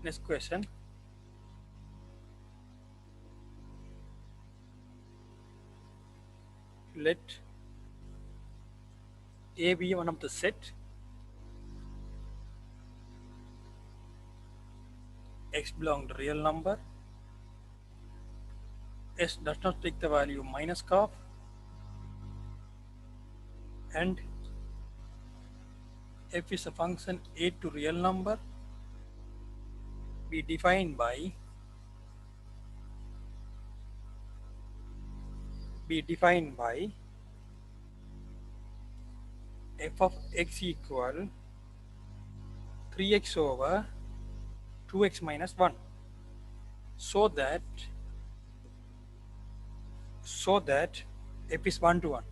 Next question. Let A be one of the set, X belong to real number, S does not take the value minus half, and F is a function A to real number be defined by f of x equal 3x over 2x minus 1, so that f is 1 to 1.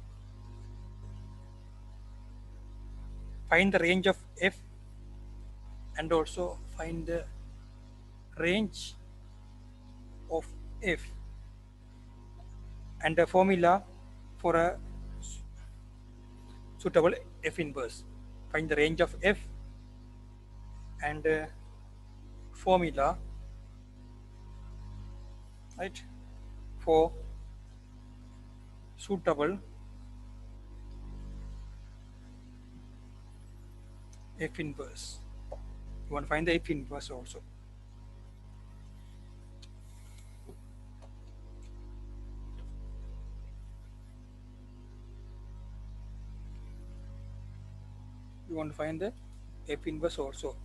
Find the range of f and also find the range of f and the formula for a suitable f inverse. Find the range of f and formula, right, for suitable f inverse. You want to find the f inverse also. You want to find the f inverse also.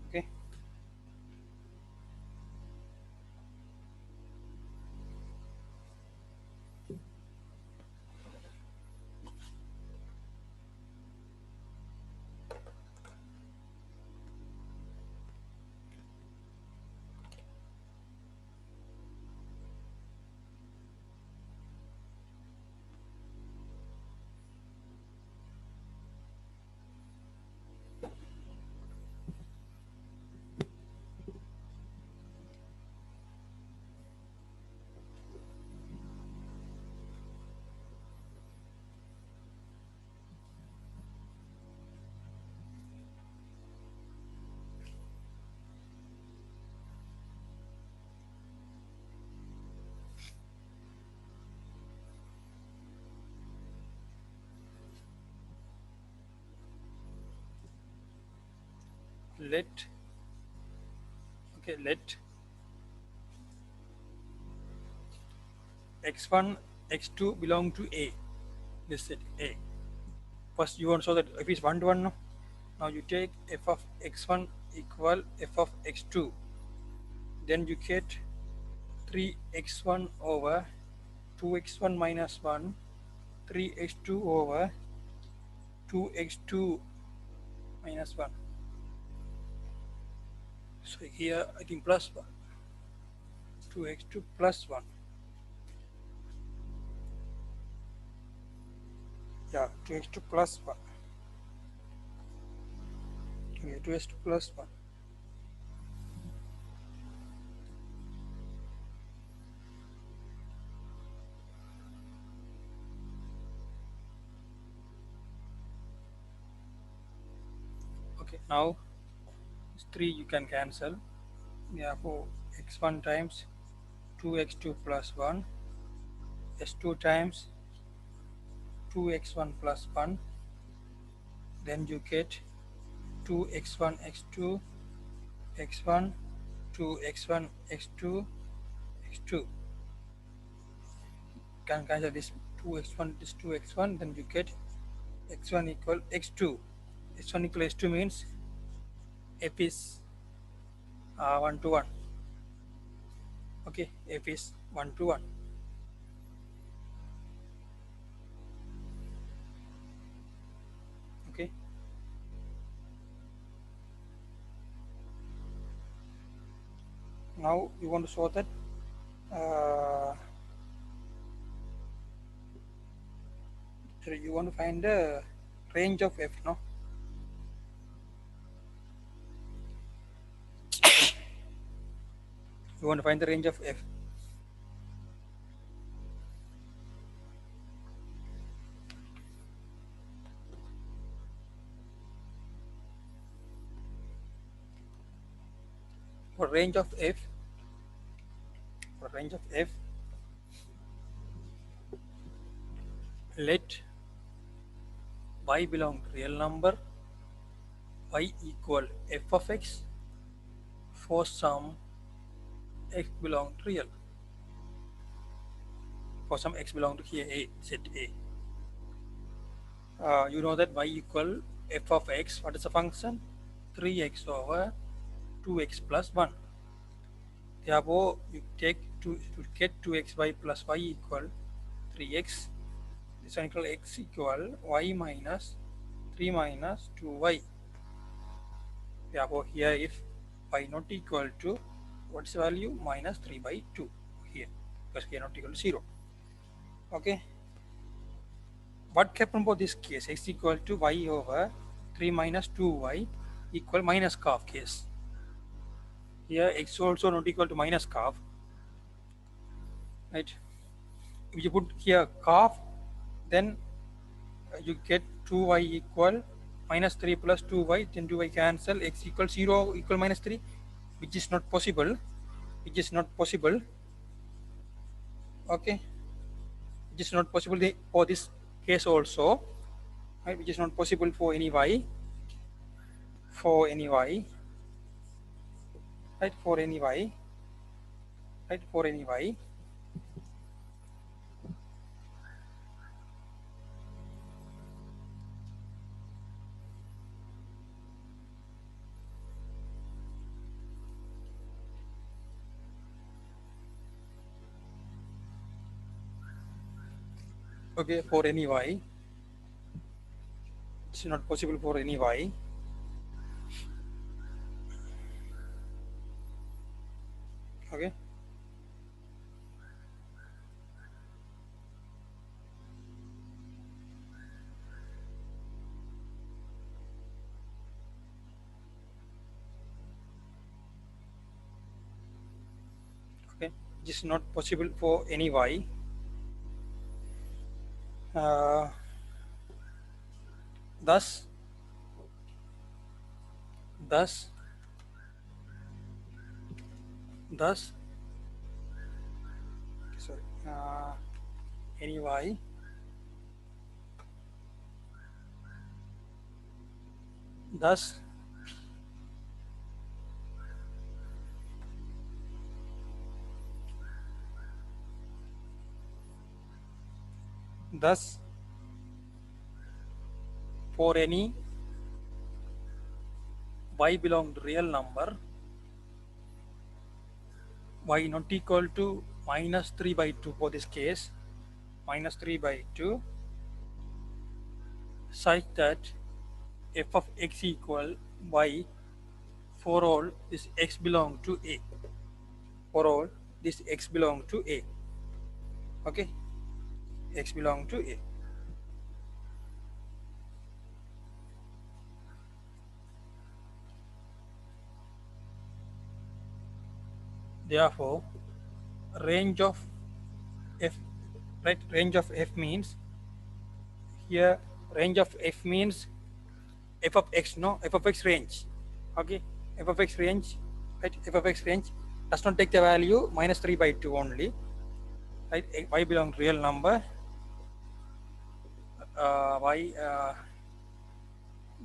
Okay. let let x1 x2 belong to A, this set A. First you want to show that f is 1 to 1. No? Now you take f of x1 equal f of x2, then you get 3x1 over 2x1 minus 1, 3x2 over 2x2 minus 1. So here I think plus 1, 2x2 plus 1. Yeah, 2x2 plus 1. Okay, 2x2 plus 1. Okay, now this 3 you can cancel. Therefore, x1 times 2x2 plus 1, s2 times 2x1 plus 1, then you get 2x1 x2 x1 2x1 x2 x2. Can cancel this 2x1 this 2x1, then you get x1 equal x2. x1 equal x2 means f is 1 to 1. Okay, f is 1 to 1. Okay, now you want to show that you want to find the range of f. No, you want to find the range of f. For range of f, let y belong to real number, y equal f of x for some x belong to real. For some x belong to here A, set A. You know that y equal f of x, what is the function? 3x over 2x plus 1. Therefore, you take to get 2xy plus y equal 3x. This one equal x equal y minus 3 minus 2y. Therefore, here if y not equal to, what's the value? Minus 3 by 2 here, because here not equal to 0. Okay. What happened for this case? X equal to y over 3 minus 2y equal minus half case. Here x also not equal to minus half, right? If you put here half, then you get 2y equal minus 3 plus 2y, then 2y cancel, x equal 0 equal minus 3, which is not possible. Okay, which is not possible for this case also, right? Which is not possible for any y, right? For any y. Okay, for any y, it's not possible for any y. Okay, okay, it is not possible for any y. Thus sorry, any y thus Thus, for any y belong to real number, y not equal to minus 3 by 2 for this case, minus 3 by 2, such that f of x equal y for all this x belong to a. For all this x belong to a. Okay, x belong to a. Therefore, range of f, right? Range of f means here range of f means f of x, no, f of x range. Okay, f of x range, right? F of x range does not take the value minus 3 by 2 only, right? Y belong to real number.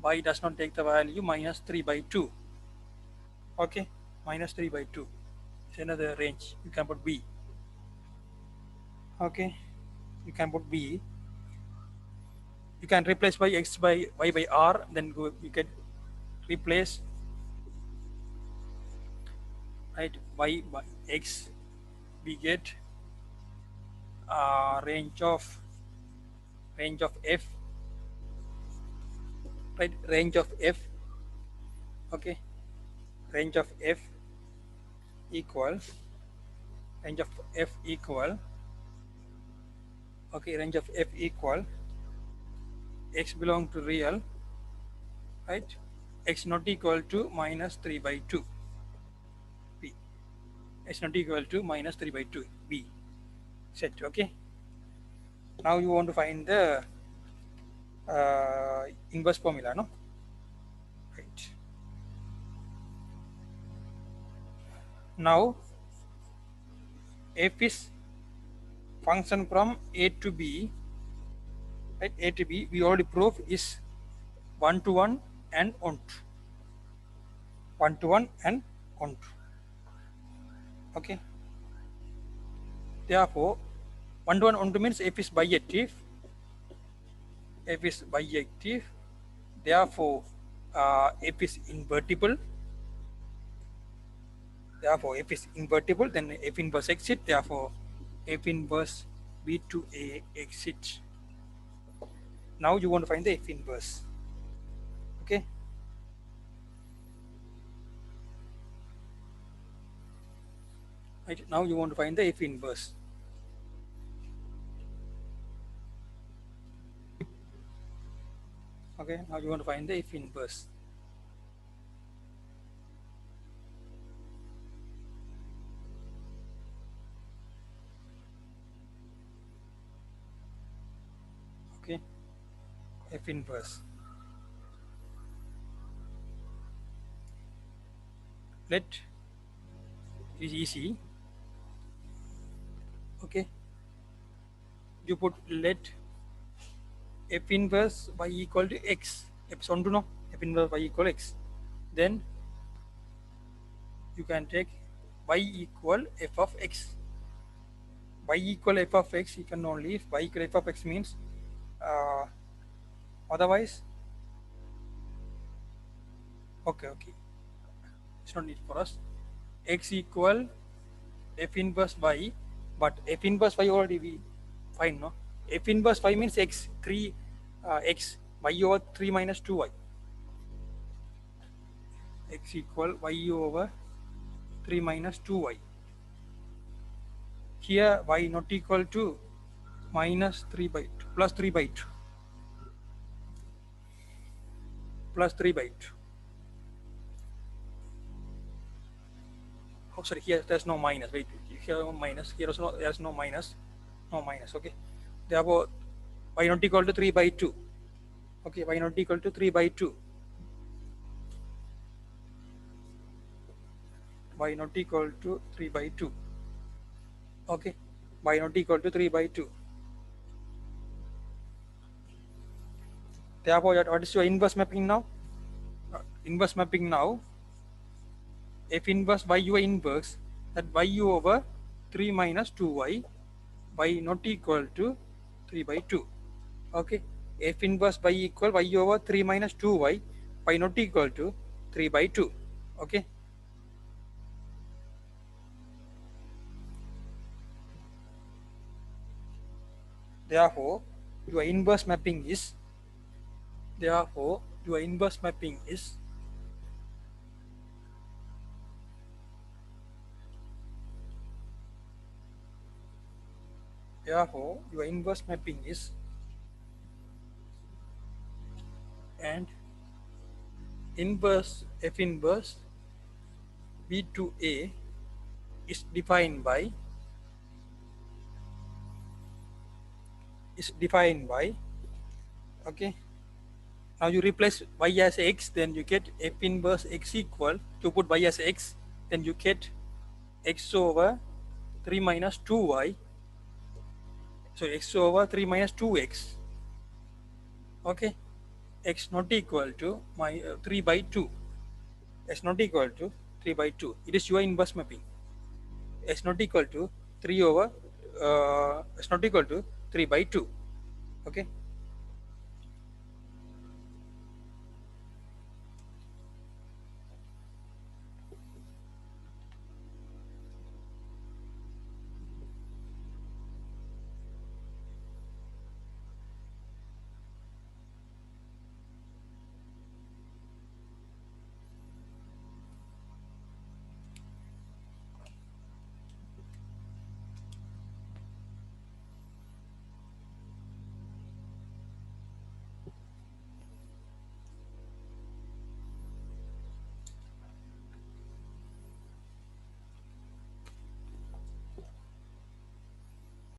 Y does not take the value minus 3 by 2. Okay, minus 3 by 2 is another range. You can put b. Okay, you can put b. You can replace by x by y by r, then go, you can replace, right, y by x. We get range of f, right? Range of f. Okay, range of f equal range of f equal, okay, range of f equal x belong to real, right? X not equal to minus 3 by 2 b. X not equal to minus 3 by 2 b set. Okay, now you want to find the inverse formula, no? Right. Now f is function from a to b, right? A to b we already proved is 1 to 1 and onto 1 to 1 and onto. Okay, therefore 1 to 1 onto means f is bijective. F is bijective, therefore f is invertible. Therefore f is invertible, then f inverse exit, therefore f inverse b to a exit. Now you want to find the f inverse. Okay, right, now you want to find the f inverse. Okay, now you want to find the f inverse. Okay, f inverse. Let is easy. Okay, you put let f inverse y equal to x. Epsilon to know f inverse y equal x. Then you can take y equal f of x. Y equal f of x, you can only if y equal f of x means otherwise. Okay, it's not need for us. X equal f inverse y, but f inverse y already we find, no? F inverse y means x 3 x y over 3 minus 2y. X equal y over 3 minus 2y. Here y not equal to minus 3 by 2 plus 3 by 2 plus 3 by 2. Oh, sorry, here there's no minus. Wait, here minus. Here also there's no minus. No minus. Okay. Therefore, y not equal to 3 by 2. Okay, y not equal to 3 by 2. Y not equal to 3 by 2. Okay, y not equal to 3 by 2. Therefore, what is your inverse mapping now? Inverse mapping now, f inverse y u inverse, that y u over 3 minus 2y, y not equal to 3 by 2. Okay, f inverse y equal y over 3 minus 2y, y not equal to 3 by 2. Okay, therefore your inverse mapping is therefore your inverse mapping is therefore your inverse mapping is and inverse f inverse b to a is defined by okay. Now you replace y as x, then you get f inverse x equal, to put y as x, then you get x over 3 minus 2y, so x over 3 minus 2x. Okay, x not equal to 3 by 2, x not equal to 3 by 2. It is your inverse mapping. X not equal to 3 over x not equal to 3 by 2. Okay.